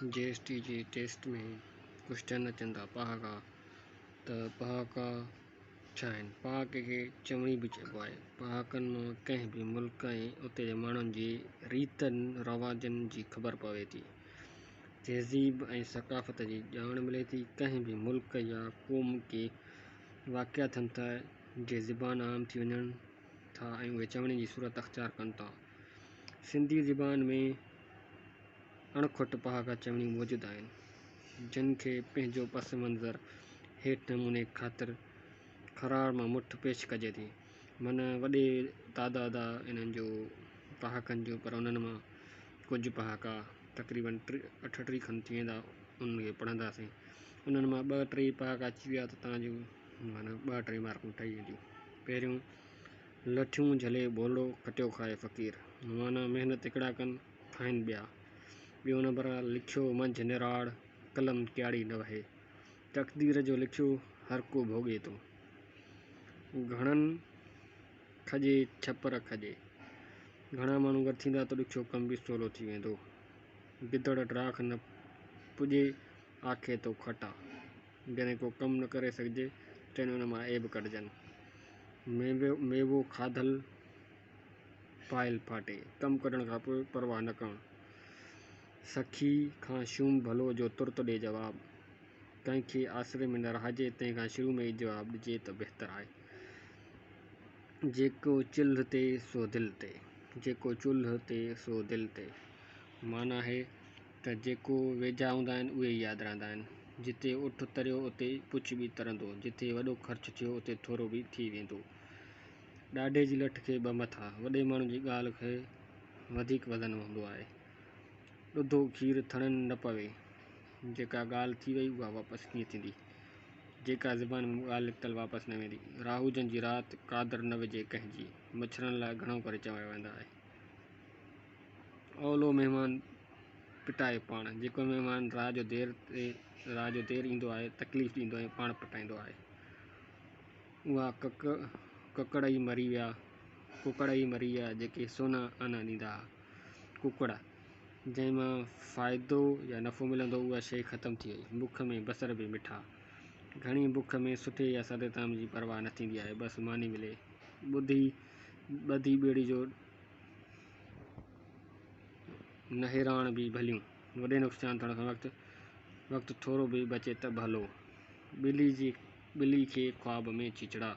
GST जे taste में question अचनि था पहाका। त पहाका छा आहिनि? पहाके खे चवणी बि चइबो आहे। पहाकनि मां कंहिं बि मुल्क ऐं उते जे माण्हुनि जी रीतनि रवाजनि जी ख़बर पवे थी। तहज़ीब ऐं सक़ाफ़त जी ॼाण मिले थी। कंहिं बि मुल्क या क़ौम के वाक़िया थियनि था जे ज़बान आम थी वञनि था ऐं उहे चवण जी सूरत अख़्तियार कनि था। सिंधी ज़बान में अणखुट पहाका चवणी मौजूदु आहिनि, जिन खे पंहिंजो पस मंज़र हेठि नमूने ख़ातिर ख़रार मां मुठ पेश कजे थी। माना वॾे तादाद आहे इन्हनि जो पहाकनि जो, पर उन्हनि मां कुझु पहाका तक़रीबन 38 खनि थी वेंदा, उनखे पढ़ंदासीं। उन्हनि मां 2-3 पहाका अची विया त तव्हांजो माना 2-3 मार्कूं ठही वेंदियूं। पहिरियों, लठियूं झले भोलो खटियो खाए फ़क़ीर, माना महिनत हिकिड़ा कनि खाइनि ॿिया। ॿियो नंबर आहे लिखियो मंझि निराड़ कलम क्याड़ी न वहे, तक़दीर जो लिखियो हर को भोॻे थो। घणनि खजे छपर खजे, घणा माण्हू गॾु थींदा त ॾुखियो कम बि सवलो थी वेंदो। गिदड़ डाख न पुॼे आखे थो खटा, जॾहिं को कमु न करे सघिजे तॾहिं उन मां ऐब कढजनि। मेवो खाधल पायल फाटे, कमु कढण खां पोइ परवाह न करणु। सखी खां शूम भलो जो तुर्त ॾे जवाबु, कंहिंखे आसिरे में न रहिजे तंहिंखां शुरू में ई जवाबु ॾिजे त बहितर आहे। जेको चुल्ह ते सो दिलि ते, जेको चुल्ह ते सो दिलि ते, माना आहे त जेको वेझा हूंदा आहिनि उहे ई यादि रहंदा आहिनि। जिते उठ तरियो उते पुछ बि तरंदो, जिते वॾो ख़र्चु थियो उते थोरो बि थी वेंदो। ॾाढे जी लठ खे ॿ मथा, वॾे माण्हू जी ॻाल्हि खे वधीक वज़न हूंदो आहे। ॾुधो खीरु थणनि न पवे, जेका ॻाल्हि थी वई उहा वापसि कीअं थींदी, जेका ज़बान में ॻाल्हि निकितल वापसि न वेंदी। राहु जन जी राति क़ादर न विझे कंहिंजी, मच्छरनि लाइ घणो करे चवायो वेंदा आहे। ओलो महिमान पिटाए पाण, जेको महिमान राह जो देरि ईंदो आहे, तकलीफ़ ॾींदो आहे, पाण पिटाईंदो आहे। उहा कुकड़ ई मरी विया जेके सोना आना ॾींदा हुआ। कुकड़ जंहिं मां फ़ाइदो या नफ़ो मिलंदो, उहा शइ ख़तमु थी वई। बुख में बसर बि मिठा, घणी बुख में सुठे या सदे ताम जी परवाह न थींदी आहे, बसि मानी मिले। ॿधी ॿेड़ी जो नहिराण बि भलियूं, वॾे नुक़सान थियण खां वक़्तु थोरो बि बचे त भलो। ॿिली खे ख्वाब में चिचड़ा,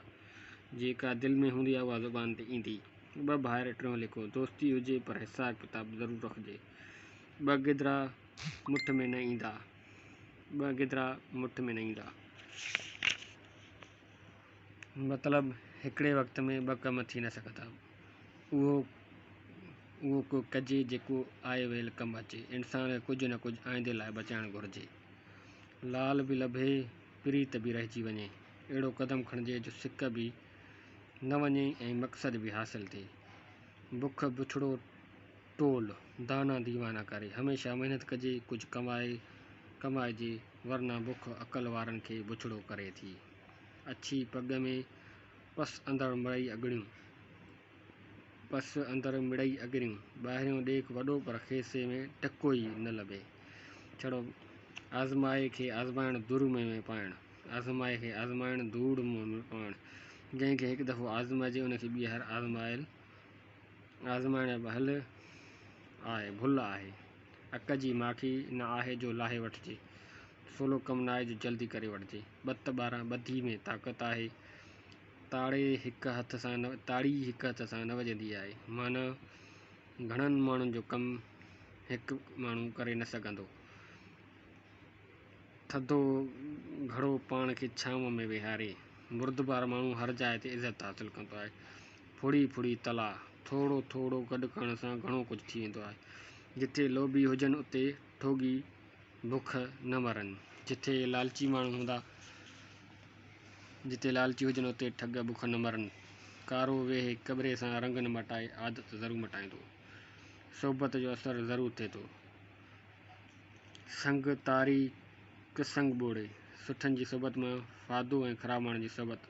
जेका दिलि में हूंदी आहे उहा ज़ुबान ते ईंदी। 2 भाइर टियों लिखो, दोस्ती हुजे पर हिसाब किताब ज़रूरु रखिजे। 2 गिदरा मुठ में न ईंदा, मतिलबु हिकिड़े वक़्त में 2 कम थी न सघंदा। उहो को कजे जेको आए वेल कमु अचे। इंसान खे कुझु न कुझु आईंदे लाइ बचाइणु घुरिजे। लाल बि लभे प्रीत बि रहिजी वञे, अहिड़ो क़दम खणिजे जो सिक बि न वञे ऐं मक़सद बि हासिलु थिए। बुख बुछड़ो टोल दाना दीवाना करे, हमेशह महिनत कजे, कुझु कमाइजे, वरना बुख अक़ल वारनि खे बुछड़ो करे थी। अछी पग में पस अंदरि मिड़ई अॻिरियूं, ॿाहिरियों ॾेख वॾो पर खेसे में टको ई न लभे। छड़ो आज़माए खे आज़माइण धूड़ में पाइण, जंहिंखे हिकु दफ़ो आज़माइजे उनखे ॿीहर आज़माइण हल आहे भुल आहे। अक जी माखी न आहे जो लाहे वठिजे, सवलो कमु न आहे जो जल्दी करे वठिजे। 2 12 ॿधी में ताक़त आहे, ताड़ी हिकु हथ सां न वॼंदी आहे, माना घणनि माण्हुनि जो कमु हिकु माण्हू करे न सघंदो। थधो घड़ो पाण खे छांव में विहारे, मुर्दबार माण्हू हर जाइ ते इज़त हासिलु कंदो आहे। फुड़ी तला, थोरो थोरो गॾु करण सां घणो कुझु थी वेंदो आहे। जिथे लोभी हुजनि उते ठोगी बुख न मरनि, जिथे लालची हुजनि उते ठग बुख न मरनि। कारो वेहे कॿिरे सां रंग न मटाए, आदत ज़रूरु मटाईंदो। सोबत जो असरु ज़रूरु थिए थो। संग तारी संग ॿोड़े, सुठनि जी सोबत मां फ़ाइदो ऐं ख़राब माण्हुनि जी सोबत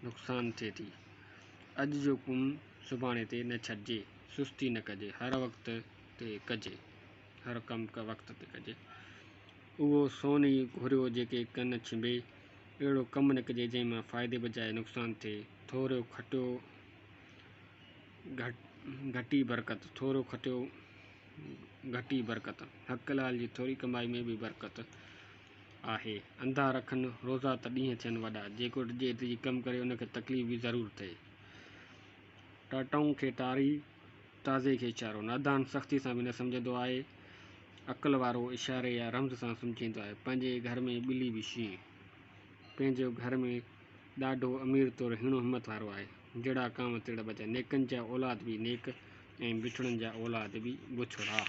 नुक़सान थिए थी। अॼु जो कमु सुभाणे ते न छॾिजे, सुस्ती न कजे, हर कमु वक़्त ते कजे। उहो सोन ई घुरियो जेके कन छिंबे। अहिड़ो कमु न कजे जंहिंमां फ़ाइदे बजाए नुक़सान थिए। थोरो खटियो घटी बरकत, थोरो खटियो घटी बरकत। हक़ लाल जी थोरी कमाई में बि बरकत आहे। अंधा रखनि रोज़ा त ॾींहं थियनि वॾा। जेको ॾिजे एतिरी कमु करे उनखे तकलीफ़ बि ज़रूरु थिए। टाटाऊं खे टारी, ताज़े खे इशारो। नादान सख़्ती सां बि न सम्झंदो आहे, अक़ल वारो इशारे या रम्ज़ सां सम्झींदो आहे। पंहिंजे घर में ॿिली बि शींहं। पंहिंजो घर में ॾाढो अमीर तौरु हिणो हिमत वारो आहे। जहिड़ा काम तेड़ा बचा। नेकनि जा औलाद बि नेक ऐं बिछड़नि जा औलाद बि बुछड़ा।